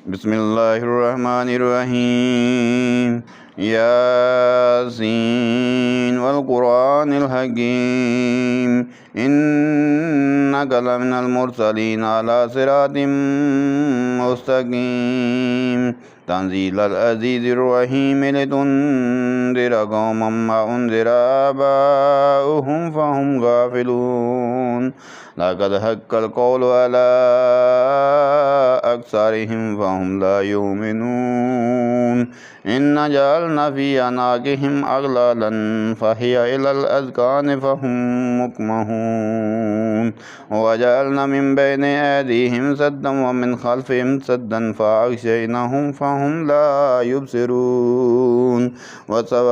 بسم الله الرحمن الرحيم. ياسين والقرآن الحكيم إنك لمن المرسلين على صراط مستقيم تنزيل العزيز الرحيم لتنذر قوما ما أنذر آباؤهم فهم غافلون لقد حق القول على أكثرهم فهم لا يؤمنون إن جعلنا في أعناقهم أغلالا فهي إلى الأذقان فهم مقمحون وجعلنا من بين أيديهم سدا ومن خلفهم سدا فأغشيناهم فهم لا يبصرون وسواء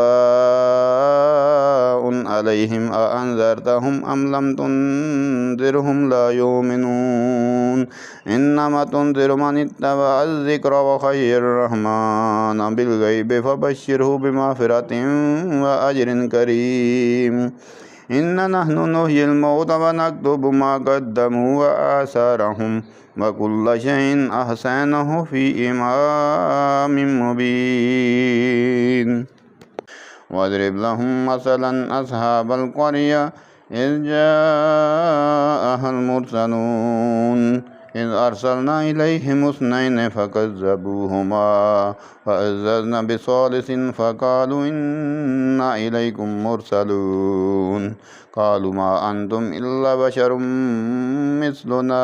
عليهم أأنذرتهم أم لم تنذرهم لا يؤمنون إنما تنذر من اتبع الذكر وخشي الرحمن بالغيب فبشره بمغفرة وأجر كريم إنا نحن نحيي الموتى ونكتب ما قدموا وآثارهم وكل شيء أحصيناه في إمام مبين واضرب لهم مثلا أصحاب القرية إذ جاءها المرسلون إذ أرسلنا إليهم اثنين فكذبوهما فعززنا بثالث فقالوا إنا إليكم مرسلون قالوا ما أنتم إلا بشر مثلنا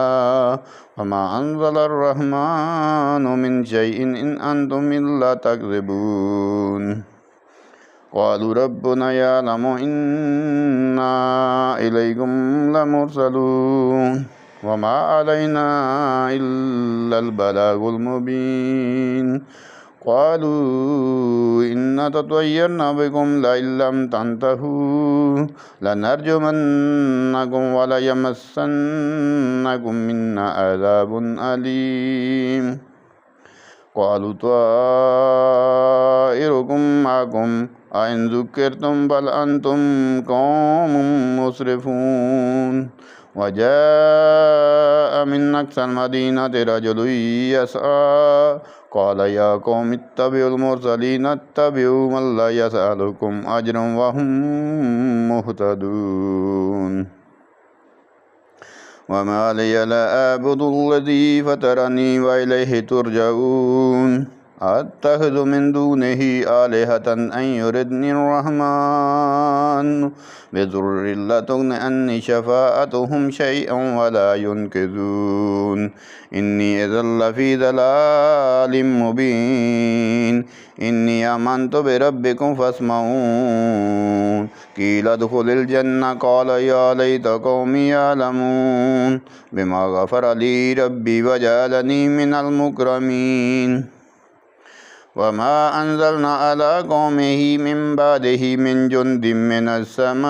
وما أنزل الرحمن من شيء إن أنتم إلا تكذبون قالوا ربنا يعلم إنا إليكم لمرسلون وما علينا إلا البلاغ المبين قالوا إنا تطيرنا بكم لئن لم تنتهوا لنرجمنكم وليمسنكم منا عذاب أليم قالوا طائركم معكم أئن ذكرتم بل أنتم قوم مسرفون وجاء من أقصى المدينة رجل يسعى قال يا قوم اتبعوا المرسلين اتبعوا من لا يسألكم أجرا وهم مهتدون وما لي لا أعبد الذي فطرني وإليه ترجعون أتخذ من دونه آلهة أن يردني الرحمن بضر لا تغن عني شفاعتهم شيئا ولا ينقذون إني إذا لفي ضلال مبين إني آمنت بربكم فاسمعون قيل ادخل الجنة قال يا ليت قومي يعلمون بما غفر لي ربي وجعلني من المكرمين وما أنزلنا على قومه من بعده من جند من السماء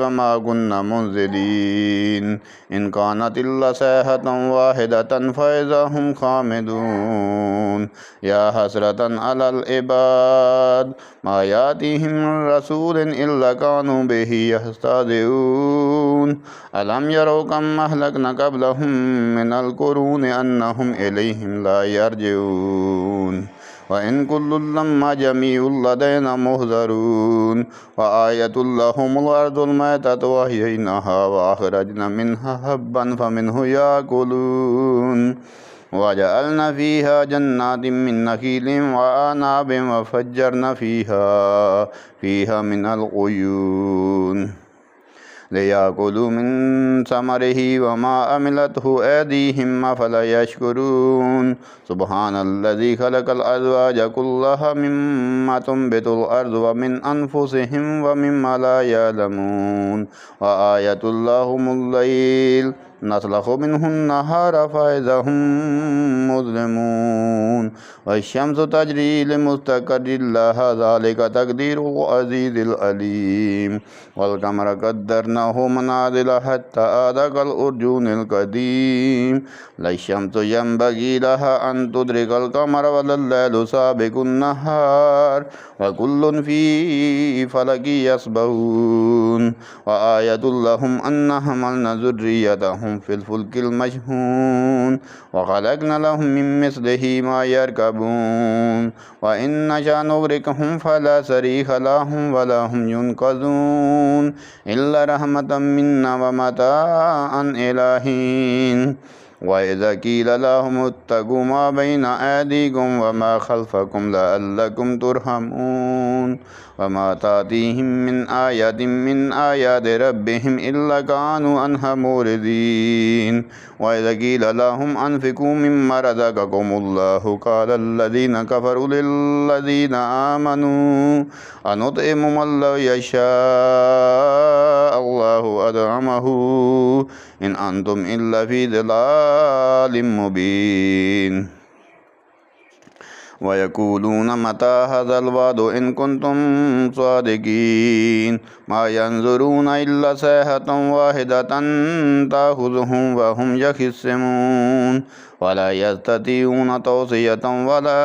وما كنا منزلين إن كانت إلا صيحة واحدة فإذا هم خامدون يا حسرة على العباد ما يأتيهم من رسول إلا كانوا به يستهزئون ألم يروا كم أهلكنا قبلهم من القرون أنهم إليهم لا يرجعون وإن كل لما جميع لدينا محضرون وآية لهم الأرض الميتة وأحييناها وأخرجنا منها حبا فمنه يأكلون وجعلنا فيها جنات من نخيل وأعناب وفجرنا فيها من العيون ليأكلوا من ثمره وما عملته أيديهم أفلا يشكرون سبحان الذي خلق الأزواج كلها مما تنبت الأرض ومن أنفسهم ومما لا يعلمون وآية لهم الليل نسلخ منه النهار فإذا هم مظلمون والشمس تجري لمستقر لها ذلك تقدير العزيز العليم والقمر قدرناه منازل حتى عاد كالأرجون القديم لا الشمس ينبغي لها أن تدرك القمر ولا الليل سابق النهار وكل في فلك يسبحون وآية لهم أن حملنا ذريتهم وهم في الفلك المشحون وخلقنا لهم من مثله ما يركبون وإن نشأ نغرقهم فلا صريخ لهم ولا هم ينقذون إلا رحمة منا ومتاعا إلى حين وإذا قيل لهم اتقوا ما بين أيديكم وما خلفكم لعلكم ترحمون وما تأتيهم من آية من آيات ربهم إلا كانوا عنها معرضين وإذا قيل لهم أنفقوا مما رزقكم الله قال الذين كفروا للذين آمنوا أنطعم من لو يشاء الله أطعمه إن أنتم إلا في ضلال مبين ويقولون متى هذا الوعد إن كنتم صادقين ما ينظرون إلا صيحة واحدة تأخذهم وهم يخصمون ولا يستطيعون توصية ولا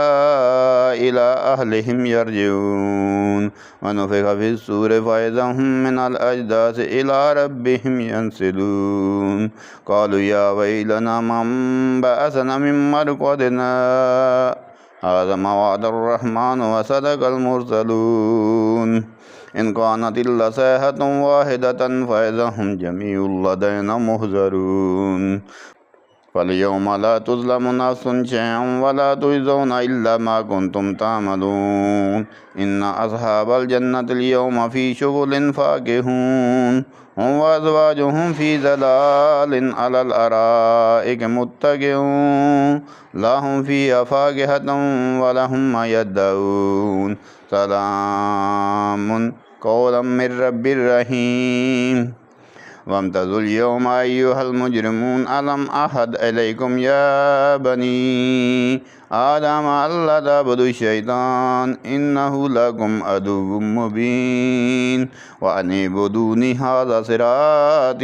إلى أهلهم يرجعون ونفخ في الصور فإذا هم من الأجداث إلى ربهم ينسلون قالوا يا ويلنا من بعثنا من مرقدنا هذا ما وعد الرحمن وصدق المرسلون إن كانت إلا صيحة واحدة فإذا هم جميع لدينا محضرون فاليوم لا تظلم نفس شيئا ولا تجزون إلا ما كنتم تعملون إن أصحاب الجنة اليوم في شغل فاكهون هم وأزواجهم في ظلال على الأرائك متكئون لهم فيها فاكهة ولهم ما يدعون سلام قولا من رب رحيم وامتازوا اليوم أيها المجرمون ألم أحد إليكم يا بني آدم ألا تعبدوا الشيطان إنه لكم عدو مبين وأن اعبدوني هذا صراط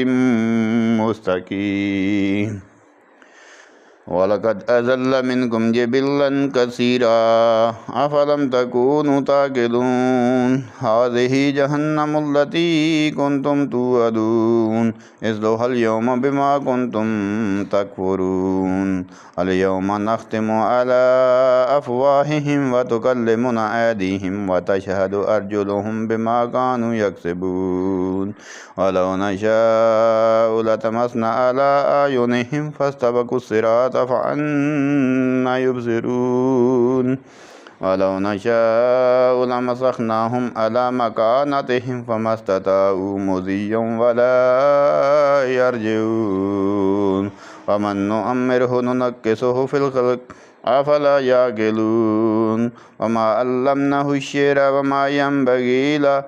مستقيم ولقد أضل منكم جبلا كثيرا أفلم تكونوا تعقلون هذه جهنم التي كنتم توعدون اصلوها اليوم بما كنتم تكفرون اليوم نختم على أفواههم وتكلمنا أيديهم وتشهد أرجلهم بما كانوا يكسبون ولو نشاء لطمسنا على أعينهم فاستبقوا الصراط فأنى يبصرون ولو نشاء لمسخناهم على مكانتهم فما استطاعوا مضيا ولا يرجعون ومن نؤمره ننكسه في الخلق أفلا يعقلون وما علمناه الشعر وما ينبغي له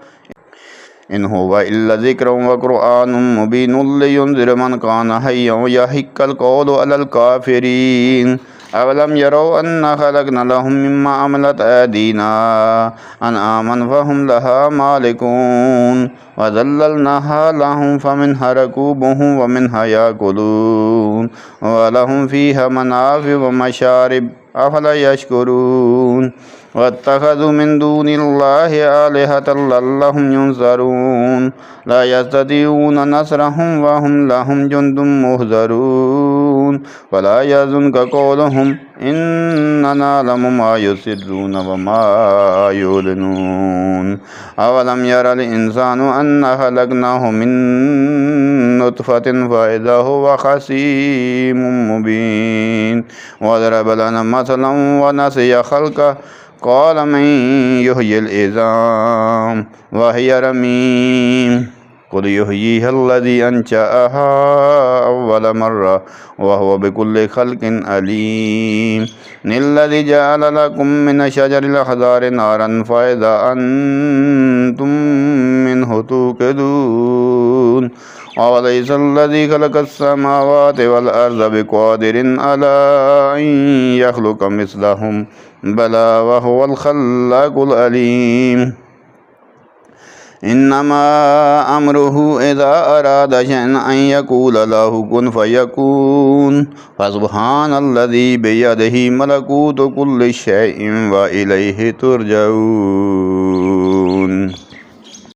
إن هو إلا ذكر وقرآن مبين لينذر من كان حيا ويحق القول على الكافرين أولم يروا أنا خلقنا لهم مما عملت أيدينا أنعاما فهم لها مالكون وذللناها لهم فمنها ركوبهم ومنها يأكلون ولهم فيها منافع ومشارب أفلا يشكرون واتخذوا من دون الله آلهة لعلهم ينصرون لا يستطيعون نصرهم وهم لهم جند محضرون ولا يحزنك قولهم إننا نعلم ما يسرون وما يعلنون أولم ير الإنسان أنا خلقناه من نطفة فإذا هو خصيم مبين وضرب لنا مثلا ونسي خلقه قال من يحيي العظام وهي رميم قل يحييها الذي أنشأها أول مرة وهو بكل خلق عليم الذي جعل لكم من الشجر الأخضر نارا فإذا أنتم منه توقدون أوليس الذي خلق السماوات والأرض بقادر على أن يخلق مثلهم بلى وهو الخلاق العليم إنما أمره إذا أراد شيئا أن يقول له كن فيكون فسبحان الذي بيده ملكوت كل شيء وإليه ترجعون